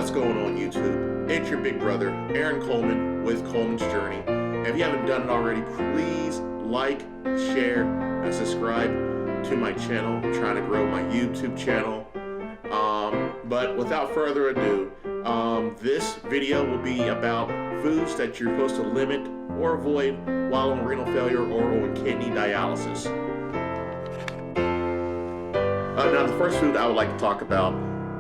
What's going on YouTube? It's your big brother, Aaron Coleman with Coleman's Journey. And if you haven't done it already, please like, share, and subscribe to my channel. I'm trying to grow my YouTube channel. But without further ado, this video will be about foods that you're supposed to limit or avoid while on renal failure or on kidney dialysis. Now the first food I would like to talk about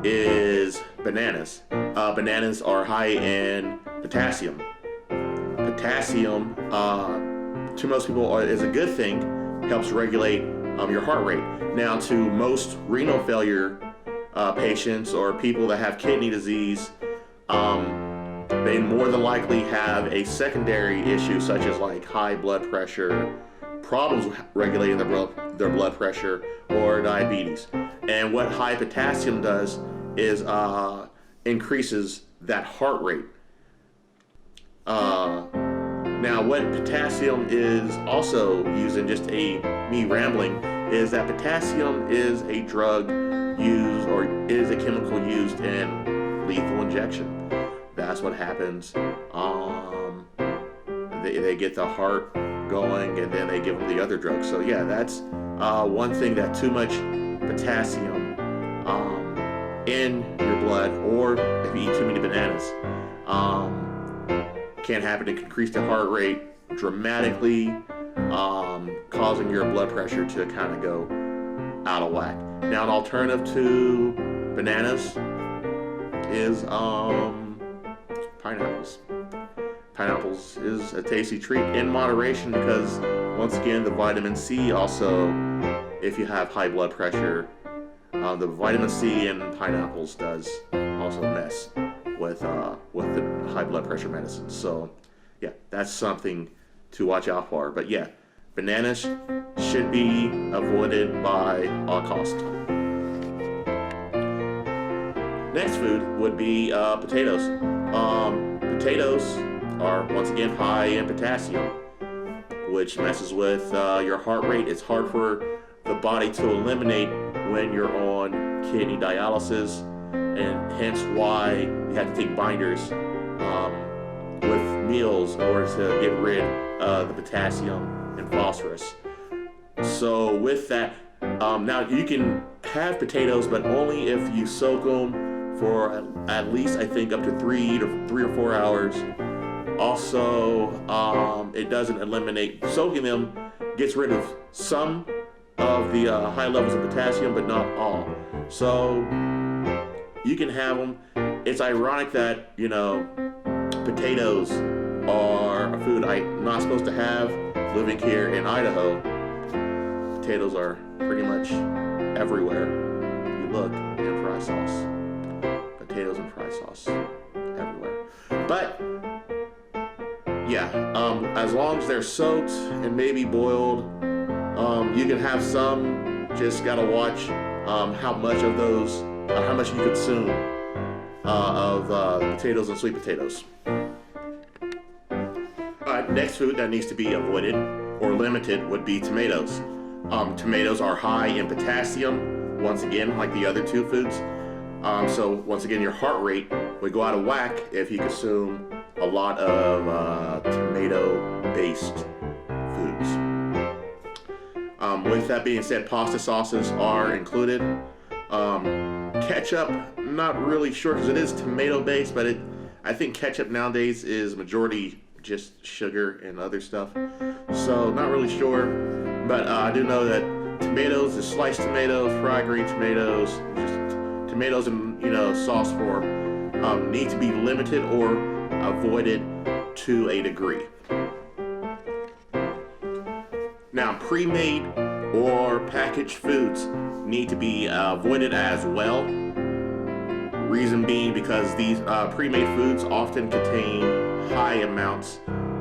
is bananas. Bananas are high in potassium. Potassium, to most people, is a good thing. Helps regulate your heart rate. Now, to most renal failure patients or people that have kidney disease, they more than likely have a secondary issue such as like high blood pressure, problems with regulating their blood pressure, or diabetes. And what high potassium does is increases that heart rate. Now what potassium is also used in, just me rambling, is that potassium is a drug used, or is a chemical used in lethal injection. That's what happens. They get the heart going and then they give them the other drugs. So yeah, that's one thing, that too much potassium in your blood, or if you eat too many bananas, can happen. It can increase the heart rate dramatically, causing your blood pressure to kind of go out of whack. Now, an alternative to bananas is pineapples. Pineapples is a tasty treat in moderation, because once again, the vitamin C also, if you have high blood pressure, the vitamin C in pineapples does also mess with the high blood pressure medicine. So yeah, that's something to watch out for. But yeah, bananas should be avoided by all costs. Next food would be potatoes. Potatoes are once again high in potassium, which messes with your heart rate. It's hard for the body to eliminate when you're on kidney dialysis, and hence why you have to take binders with meals in order to get rid of the potassium and phosphorus. So with that, now you can have potatoes, but only if you soak them for at least, I think, up to 3 or 4 hours. Also, it doesn't eliminate, soaking them gets rid of some of the high levels of potassium, but not all. So you can have them. It's ironic that, you know, potatoes are a food I'm not supposed to have living here in Idaho. Potatoes are pretty much everywhere you look in fry sauce. Potatoes and fry sauce everywhere. But yeah, as long as they're soaked and maybe boiled, you can have some. Just gotta watch how much of those, how much you consume of potatoes and sweet potatoes. Next food that needs to be avoided or limited would be tomatoes. Tomatoes are high in potassium, once again, like the other two foods. So once again, your heart rate would go out of whack if you consume a lot of tomato-based foods. With that being said, pasta sauces are included. Ketchup, not really sure, because it is tomato-based, but I think ketchup nowadays is majority just sugar and other stuff. So not really sure, but I do know that tomatoes, the sliced tomatoes, fried green tomatoes, just tomatoes in sauce form, need to be limited or avoided to a degree. Now, pre-made or packaged foods need to be avoided as well. Reason being because these pre-made foods often contain high amounts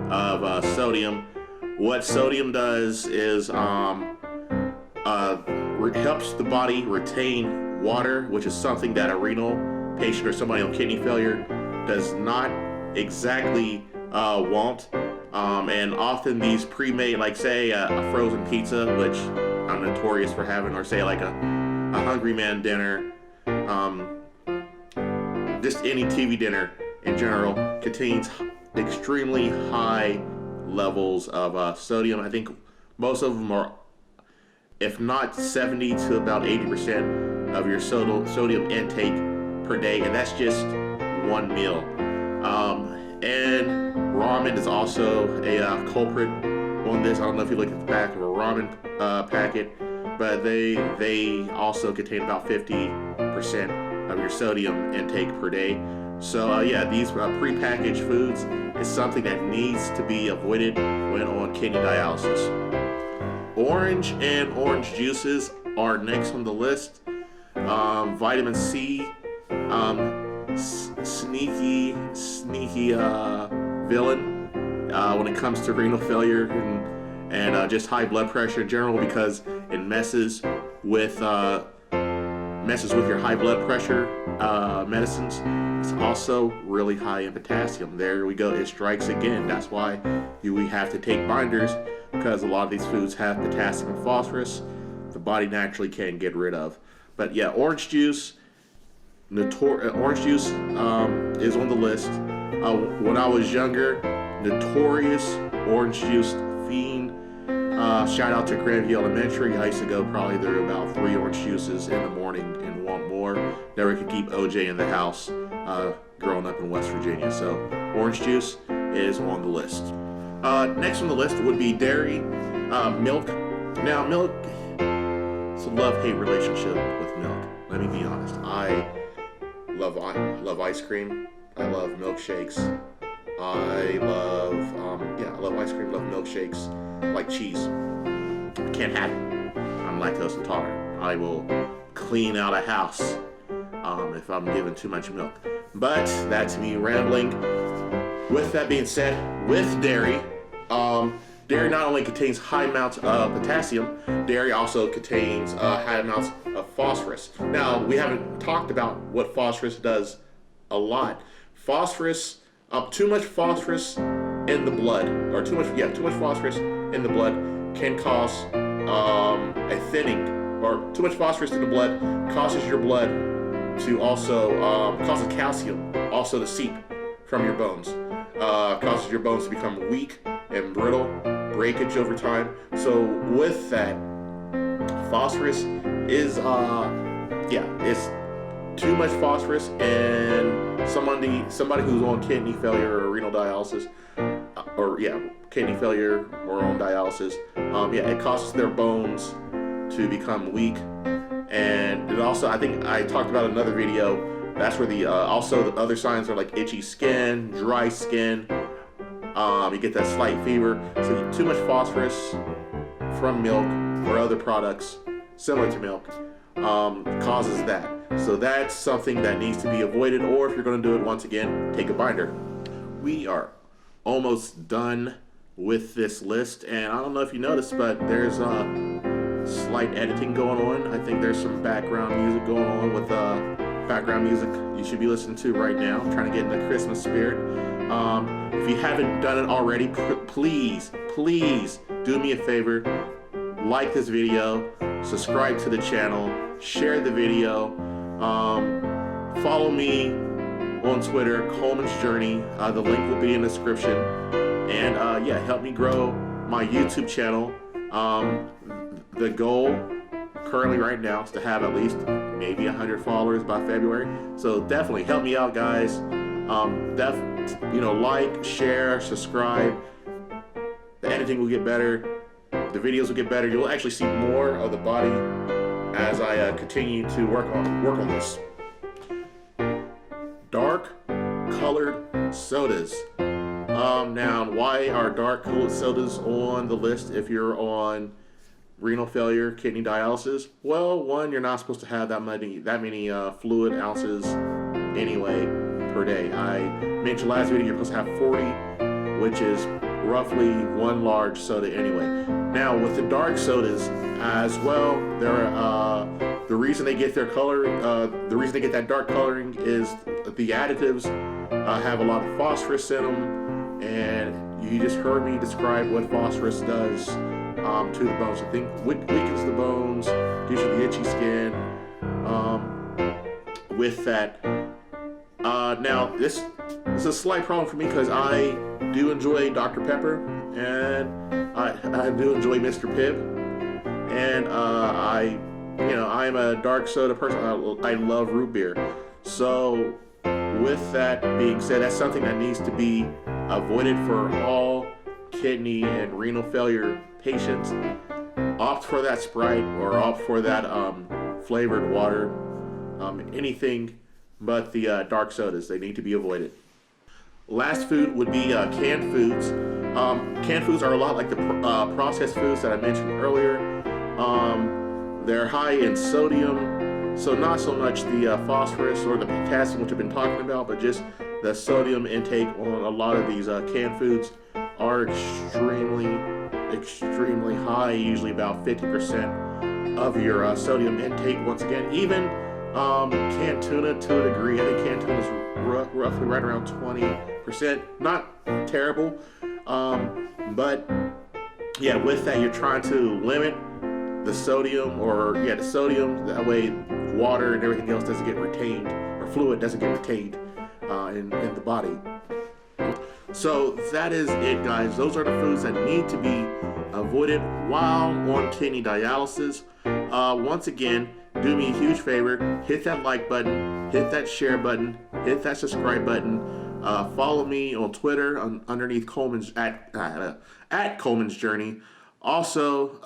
of sodium. What sodium does is helps the body retain water, which is something that a renal patient or somebody on kidney failure does not exactly want. And often these pre-made, like say a frozen pizza, which I'm notorious for having, or say like a Hungry Man dinner, just any TV dinner in general contains extremely high levels of sodium. I think most of them are, if not 70 to about 80% of your sodium intake per day, and that's just one meal. And ramen is also a culprit on this. I don't know if you look at the back of a ramen packet, but they also contain about 50% of your sodium intake per day. So yeah, these prepackaged foods is something that needs to be avoided when on kidney dialysis. Orange and orange juices are next on the list. Vitamin C, sneaky villain when it comes to renal failure and just high blood pressure in general, because it messes with your high blood pressure medicines. It's also really high in potassium. There we go, it strikes again. That's why we have to take binders, because a lot of these foods have potassium and phosphorus the body naturally can't get rid of. But yeah, orange juice is on the list. When I was younger, notorious orange juice fiend. Shout out to Grandview Elementary. I used to go probably there about 3 orange juices in the morning and want more. Never could keep OJ in the house growing up in West Virginia. So orange juice is on the list. Next on the list would be dairy, milk. Now milk, it's a love-hate relationship with milk. Let me be honest. I love ice cream. I love milkshakes. I love ice cream, love milkshakes, like cheese. I can't have it. I'm lactose intolerant. I will clean out a house if I'm given too much milk. But that's me rambling. With that being said, with dairy, dairy not only contains high amounts of potassium, dairy also contains high amounts of phosphorus. Now, we haven't talked about what phosphorus does a lot. Too much phosphorus in the blood, or too much phosphorus in the blood can cause a thinning, or too much phosphorus in the blood causes your blood to also causes calcium also to seep from your bones, causes your bones to become weak and brittle, breakage over time. So with that, phosphorus is it's too much phosphorus, and somebody who's on kidney failure or renal dialysis, kidney failure or on dialysis, it causes their bones to become weak. And it also, I think I talked about in another video, that's where the other signs are like itchy skin, dry skin, you get that slight fever. So too much phosphorus from milk or other products similar to milk causes that. So that's something that needs to be avoided, or if you're going to do it, once again, take a binder. We are almost done with this list, and I don't know if you noticed, but there's slight editing going on. I think there's some background music going on with background music you should be listening to right now. I'm trying to get in the Christmas spirit. If you haven't done it already, please do me a favor. Like this video, subscribe to the channel, share the video, follow me on Twitter, Coleman's Journey. The link will be in the description. And help me grow my YouTube channel. The goal currently right now is to have at least maybe 100 followers by February. So definitely help me out, guys. Like, share, subscribe. The editing will get better. The videos will get better. You'll actually see more of the body as I continue to work on this. Dark colored sodas. Now, why are dark colored sodas on the list if you're on renal failure, kidney dialysis? Well, one, you're not supposed to have that many fluid ounces anyway per day. I mentioned last video you're supposed to have 40, which is roughly one large soda anyway. Now with the dark sodas as well, the reason they get their color, the reason they get that dark coloring is the additives have a lot of phosphorus in them, and you just heard me describe what phosphorus does to the bones. I think weakens the bones, gives you the itchy skin. With that, Now, this is a slight problem for me because I do enjoy Dr. Pepper, and I do enjoy Mr. Pibb, and I'm a dark soda person. I love root beer. So, with that being said, that's something that needs to be avoided for all kidney and renal failure patients. Opt for that Sprite or opt for that flavored water. Anything but the dark sodas. They need to be avoided. Last food would be canned foods. Canned foods are a lot like the processed foods that I mentioned earlier. They're high in sodium, so not so much the phosphorus or the potassium, which I've been talking about, but just the sodium intake on a lot of these canned foods are extremely high, usually about 50% of your sodium intake. Once again, even canned tuna to a degree. I think canned tuna is roughly right around 20%. Not terrible, but yeah, with that, you're trying to limit the sodium, the sodium. That way, water and everything else doesn't get retained, or fluid doesn't get retained in the body. So that is it, guys. Those are the foods that need to be avoided while on kidney dialysis. Once again, do me a huge favor, hit that like button, hit that share button, hit that subscribe button. Follow me on Twitter underneath Coleman's at Coleman's Journey. Also,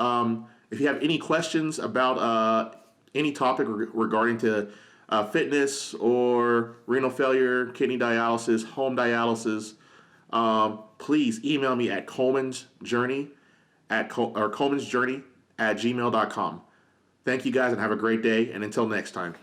if you have any questions about any topic regarding to fitness or renal failure, kidney dialysis, home dialysis, please email me at coleman'sjourney at gmail.com. Thank you guys and have a great day, and until next time.